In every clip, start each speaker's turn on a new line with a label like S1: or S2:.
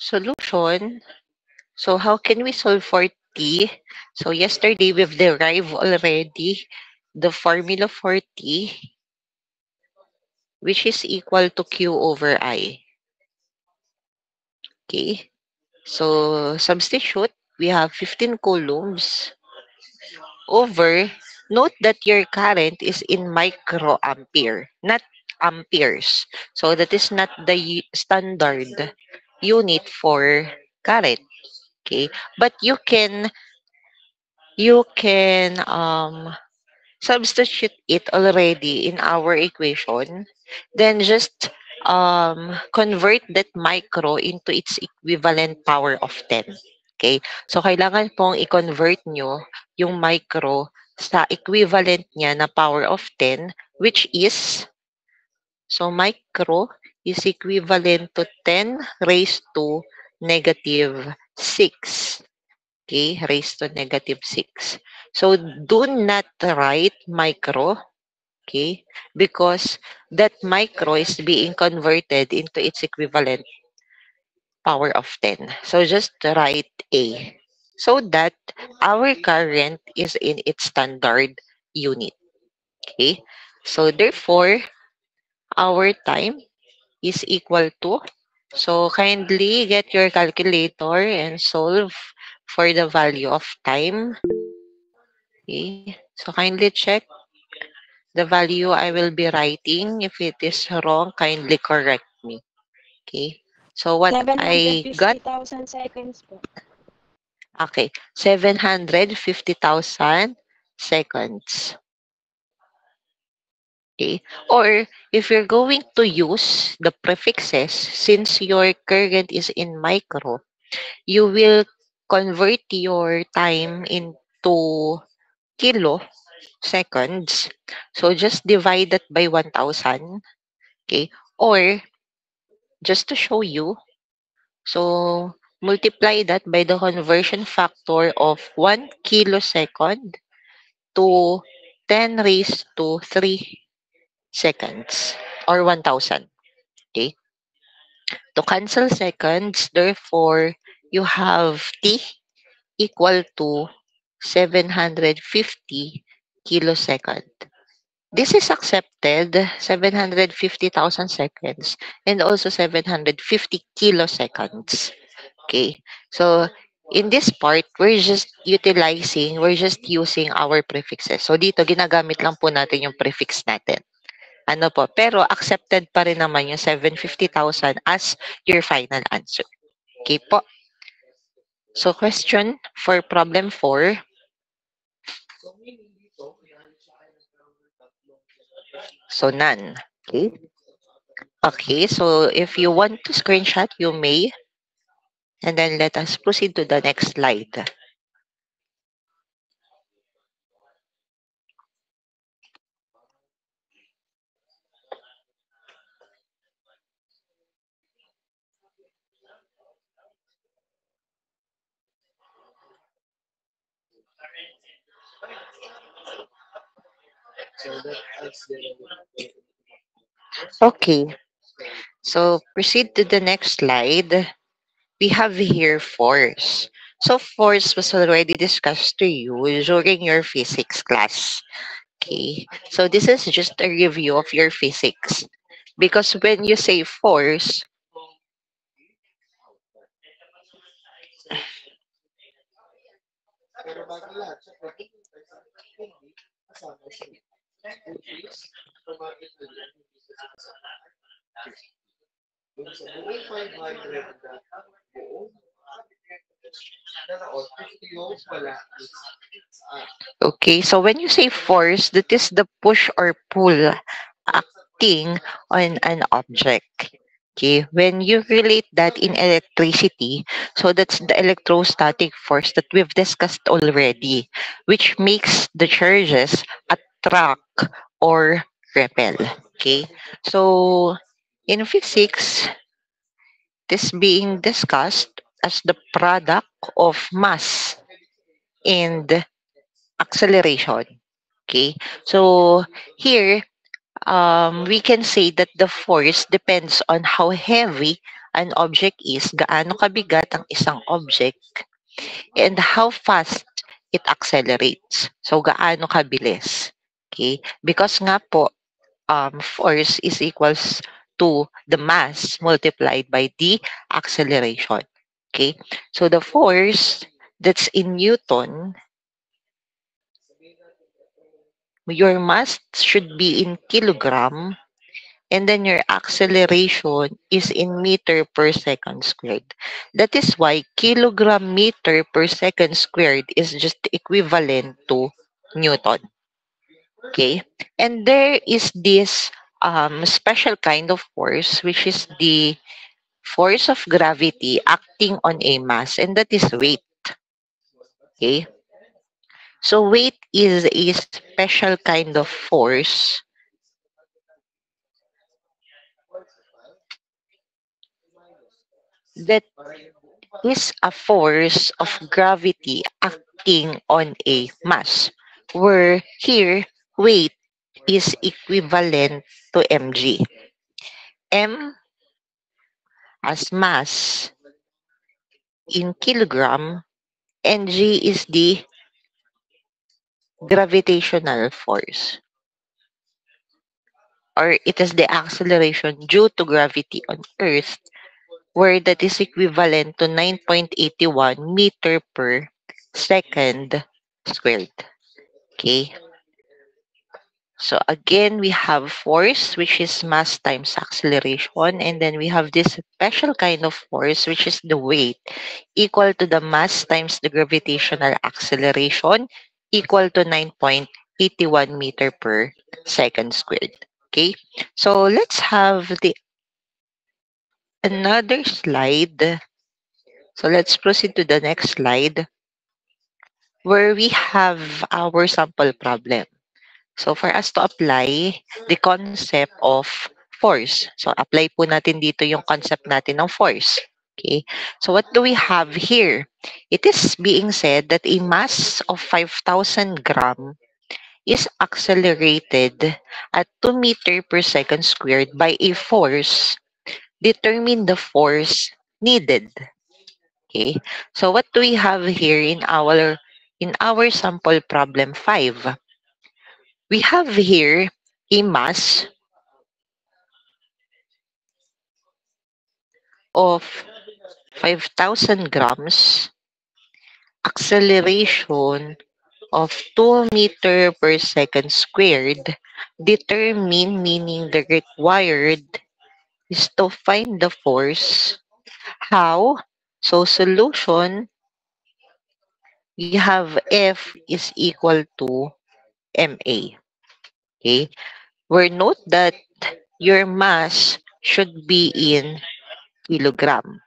S1: Solution. So how can we solve for T? So yesterday we've derived already the formula for T, which is equal to Q over I. Okay. So substitute, we have 15 coulombs over, note that your current is in microampere, not amperes. So that is not the standard unit for current. Okay. But you can substitute it already in our equation, then just convert that micro into its equivalent power of 10. Okay? So, kailangan pong i-convert nyo yung micro sa equivalent niya na power of 10, which is, so micro is equivalent to 10 raised to negative 6. Okay, raised to negative 6. So do not write micro, okay, because that micro is being converted into its equivalent power of 10. So just write A so that our current is in its standard unit. Okay, so therefore, our time is equal to, so kindly get your calculator and solve for the value of time. Okay, so kindly check the value I will be writing. If it is wrong, kindly correct me. Okay, so what I got,
S2: 750,000 seconds po.
S1: okay, 750,000 seconds. Okay, or if you're going to use the prefixes, since your current is in micro, you will convert your time into kilo seconds. So just divide that by 1,000. Okay. Or just to show you, so multiply that by the conversion factor of 1 kilosecond to 10 raised to 3 seconds or 1,000. Okay. To cancel seconds, therefore, you have T equal to 750 kilosecond. This is accepted, 750,000 seconds, and also 750 kiloseconds. Okay, so in this part, we're just using our prefixes. So dito, ginagamit lang po natin yung prefix natin. Ano po, pero accepted pa rin naman yung 750,000 as your final answer. Okay po. So question for problem 4. So none. Okay. Okay, so if you want to screenshot, you may. And then let us proceed to the next slide. Okay, so proceed to the next slide. We have here force. So force was already discussed to you during your physics class. Okay, so this is just a review of your physics. Because when you say force, okay, so when you say force, that is the push or pull acting on an object. Okay, when you relate that in electricity, so that's the electrostatic force that we've discussed already, which makes the charges attract or repel. Okay, so in physics, this being discussed as the product of mass and acceleration. Okay, so here we can say that the force depends on how heavy an object is, gaano kabigat ang isang object, and how fast it accelerates. So, gaano kabilis. Okay? Because nga po, force is equals to the mass multiplied by the acceleration. Okay? So, the force that's in Newton, your mass should be in kilogram, and then your acceleration is in meter per second squared. That is why kilogram meter per second squared is just equivalent to Newton. Okay? And there is this special kind of force, which is the force of gravity acting on a mass, and that is weight. Okay? So weight is a special kind of force that is a force of gravity acting on a mass, where here weight is equivalent to mg. M as mass in kilogram, and g is the gravitational force, or it is the acceleration due to gravity on Earth, where that is equivalent to 9.81 meter per second squared. Okay. So again, we have force, which is mass times acceleration, and then we have this special kind of force, which is the weight, equal to the mass times the gravitational acceleration, equal to 9.81 meter per second squared. Okay, so let's have the another slide. So let's proceed to the next slide, where we have our sample problem. So for us to apply the concept of force. So apply po natin dito yung concept natin ng force. Okay. So what do we have here? It is being said that a mass of 5,000 gram is accelerated at 2 meter per second squared by a force. Determine the force needed. Okay. So what do we have here in our sample problem 5? We have here a mass of 5,000 grams, acceleration of 2 meter per second squared, determine, meaning the required is to find the force. How? So solution, we have F is equal to MA. Okay? Where note that your mass should be in kilogram.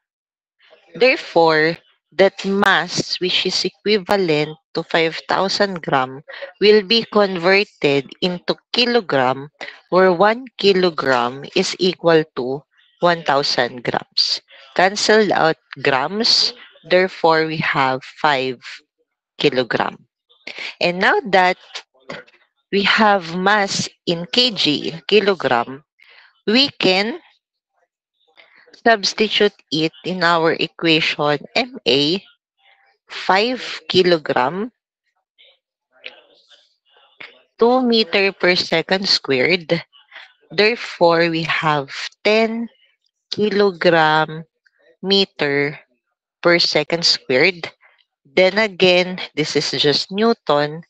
S1: Therefore, that mass, which is equivalent to 5,000 gram, will be converted into kilogram, where 1 kilogram is equal to 1,000 grams. Cancel out grams, therefore we have 5 kilogram. And now that we have mass in kg, in kilogram, we can substitute it in our equation MA, 5 kilogram, 2 meter per second squared. Therefore, we have 10 kilogram meter per second squared. Then again, this is just Newton.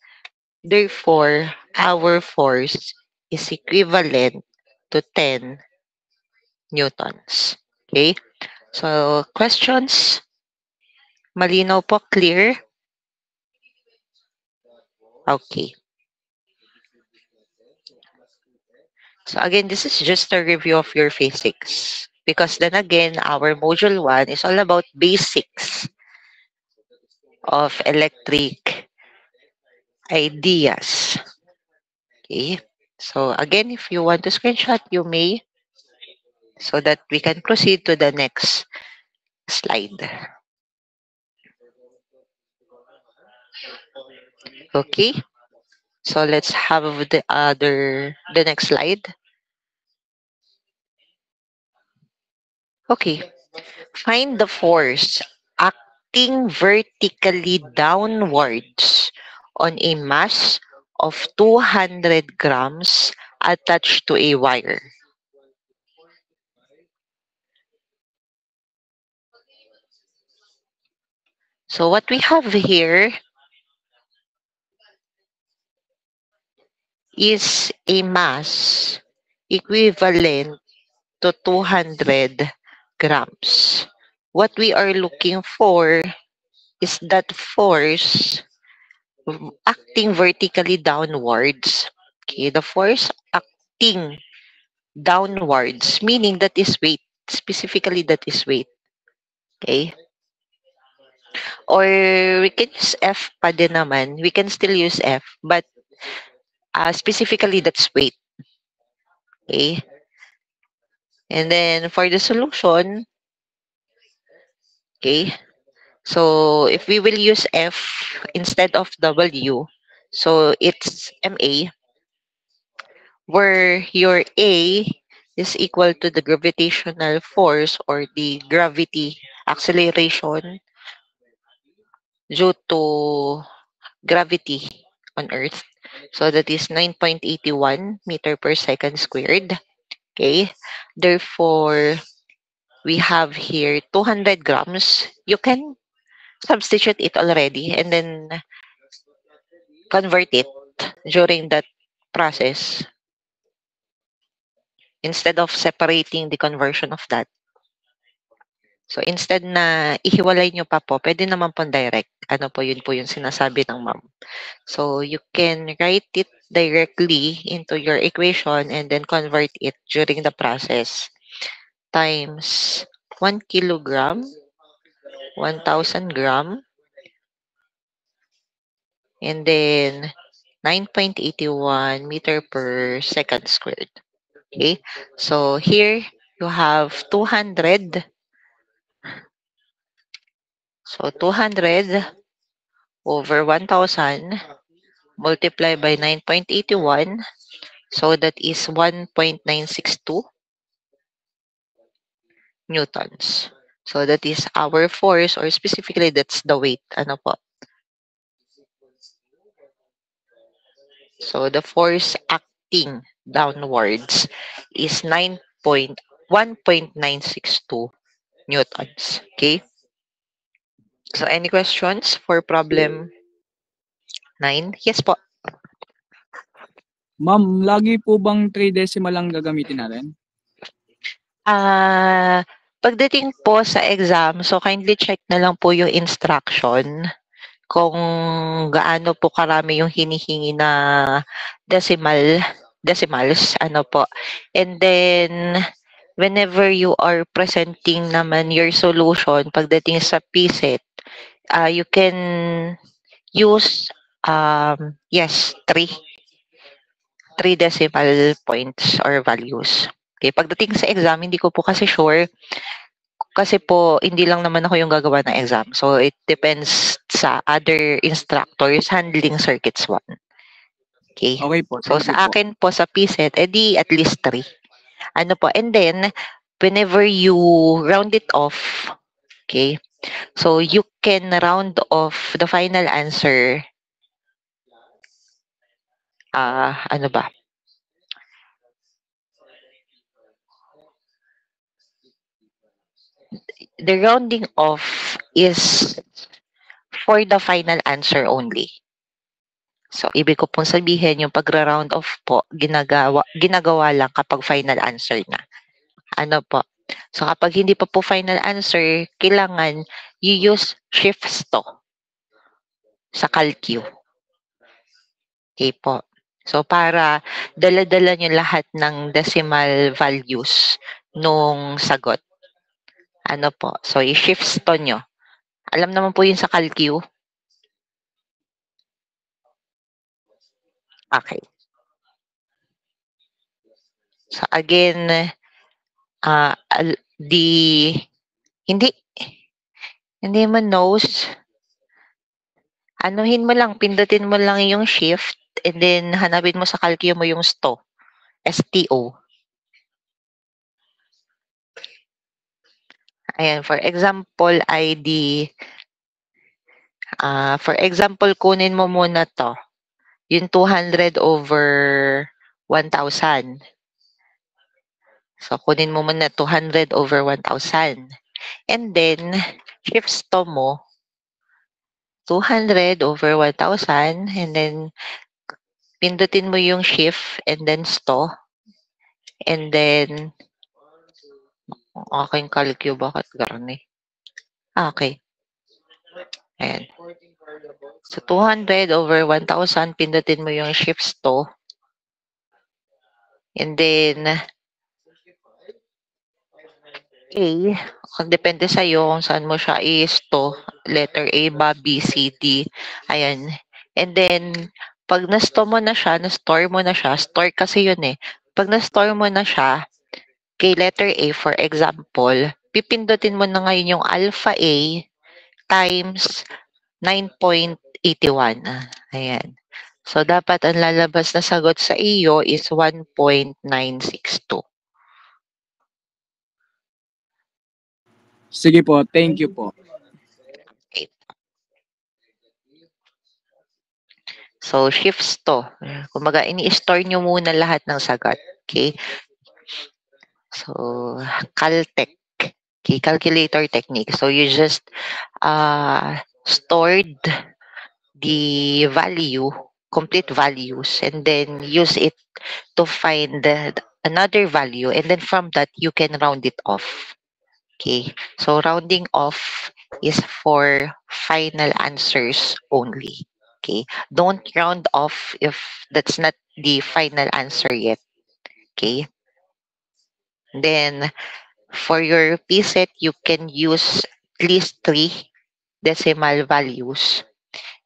S1: Therefore, our force is equivalent to 10 newtons. Okay? So, questions? Malinaw po? Clear? Okay. So again, this is just a review of your physics. Because then again, our module 1 is all about basics of electric ideas. Okay. So again, if you want to screenshot, you may, so that we can proceed to the next slide. Okay. So let's have the next slide. Okay, find the force acting vertically downwards on a mass of 200 grams attached to a wire. So what we have here is a mass equivalent to 200 grams. What we are looking for is that force acting vertically downwards. Okay, the force acting downwards, meaning that is weight. Specifically, that is weight. Okay? Or we can use F pa din naman. We can still use F, but specifically, that's weight. Okay? And then for the solution, okay, so if we will use F instead of W, so it's MA, where your A is equal to the gravitational force or the gravity acceleration due to gravity on Earth. So that is 9.81 meter per second squared. Okay. Therefore, we have here 200 grams. You can substitute it already and then convert it during that process instead of separating the conversion of that. So instead na ihiwalay nyo pa po, pwede naman po direct. Ano po, yun po yung sinasabi ng ma'am. So you can write it directly into your equation and then convert it during the process times 1 kilogram, 1,000 gram, and then 9.81 meter per second squared. Okay, so here you have 200. So 200 over 1,000 multiplied by 9.81. So that is 1.962 newtons. So that is our force, or specifically that's the weight. Ano po? So the force acting downwards is 1.962 newtons. Okay? So any questions for problem 9? Yes po.
S2: Ma'am, lagi po bang 3 decimal ang gagamitin natin?
S1: Pagdating po sa exam, so kindly check na lang po yung instruction kung gaano po karami yung hinihingi na decimals, ano po. And then, whenever you are presenting naman your solution, pagdating sa PSET, you can use, yes, three decimal points or values. Okay, pagdating sa exam, hindi ko po kasi sure kasi po hindi lang naman ako yung gagawa ng exam. So it depends sa other instructors handling circuits 1. Okay.
S2: Okay po,
S1: So
S2: thank you
S1: sa
S2: po.
S1: akin po sa PSET, edi at least 3. Ano po, and then whenever you round it off, okay, so you can round off the final answer, ano ba, the rounding off is for the final answer only. So, ibig ko pong sabihin, yung pagra-round off po, ginagawa lang kapag final answer na. Ano po? So, kapag hindi pa po final answer, kailangan you use shifts to sa CalQ. Okay po. So, para dala-dala nyo lahat ng decimal values nung sagot. Ano po? So, i-shifts to nyo. Alam naman po yun sa CalQ. Okay. So, again, hindi mo knows, anuhin mo lang, pindutin mo lang yung shift and then hanapin mo sa calcio mo yung STO. Ayan, for example, kunin mo muna 'to, yung 200 over 1,000. So, kunin mo muna 200 over 1,000. And then, shifts to mo, 200 over 1,000 and then pindutin mo yung shift and then sto. And then, ang aking calcu bakit garni? Okay. Ayan. So, 200 over 1,000, pindutin mo yung shifts to. And then, A, kung depende sa'yo kung saan mo siya i-sto, letter A ba, B, C, D, ayan. And then, pag na-sto mo na siya, na-store mo na siya, store kasi yun eh. Pag na-store mo na siya, kay letter A, for example, pipindutin mo na ngayon yung alpha A times 9.81. Ayan. So, dapat ang lalabas na sagot sa iyo is 1.962.
S2: Sige po, thank you po.
S1: Okay. So, shifts to. Kumbaga, ini-store nyo muna lahat ng sagot. Okay? So, Caltech. Okay, calculator technique. So, you just stored the value, complete values, and then use it to find another value. And then from that, you can round it off. Okay, so rounding off is for final answers only. Okay, don't round off if that's not the final answer yet. Okay, then for your PSET, you can use at least 3 decimal values.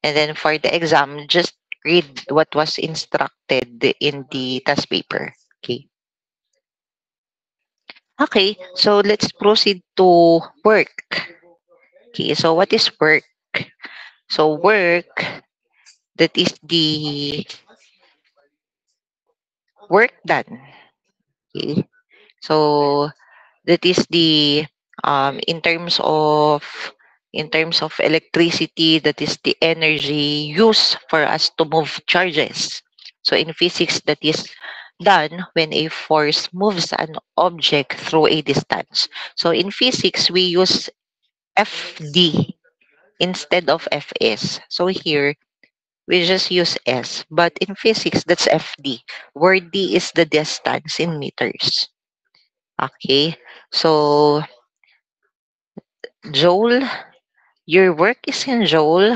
S1: And then for the exam, just read what was instructed in the test paper. Okay. Okay, so let's proceed to work. Okay, so what is work? So work, that is the work done. Okay, so that is the in terms of electricity, that is the energy used for us to move charges. So in physics, that is done when a force moves an object through a distance. So in physics, we use FD instead of Fs. So here, we just use S. But in physics, that's FD, where D is the distance in meters. Okay, so Joule, your work is in Joule,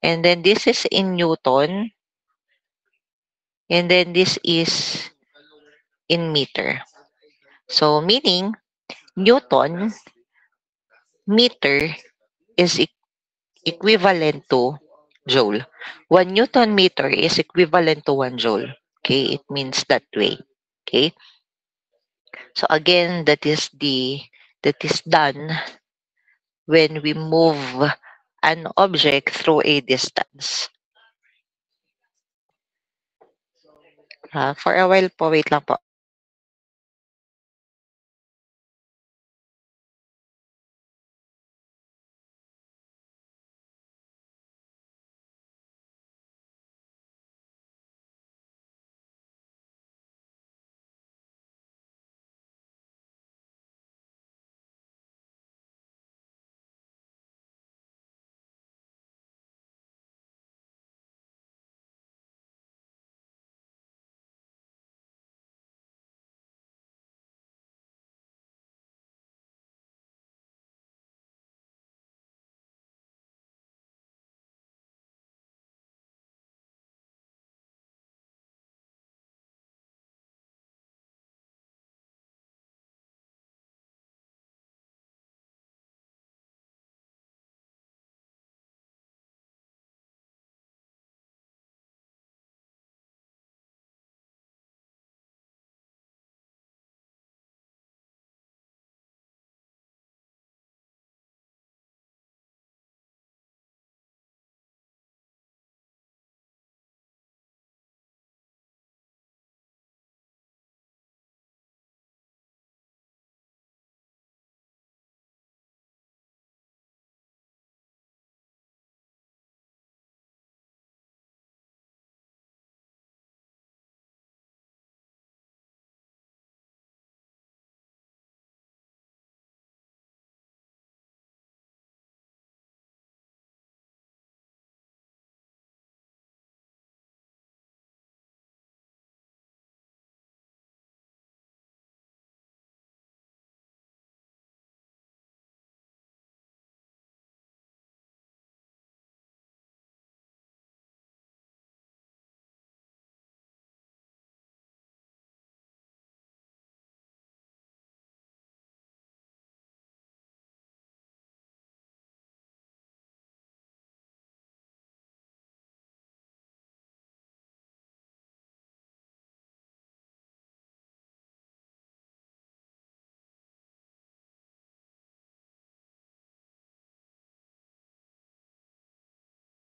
S1: and then this is in Newton, and then this is in meter. So meaning, Newton meter is equivalent to Joule. 1 Newton meter is equivalent to 1 Joule. Okay, it means that way. Okay, so again, that is done when we move an object through a distance. For a while po, wait lang po.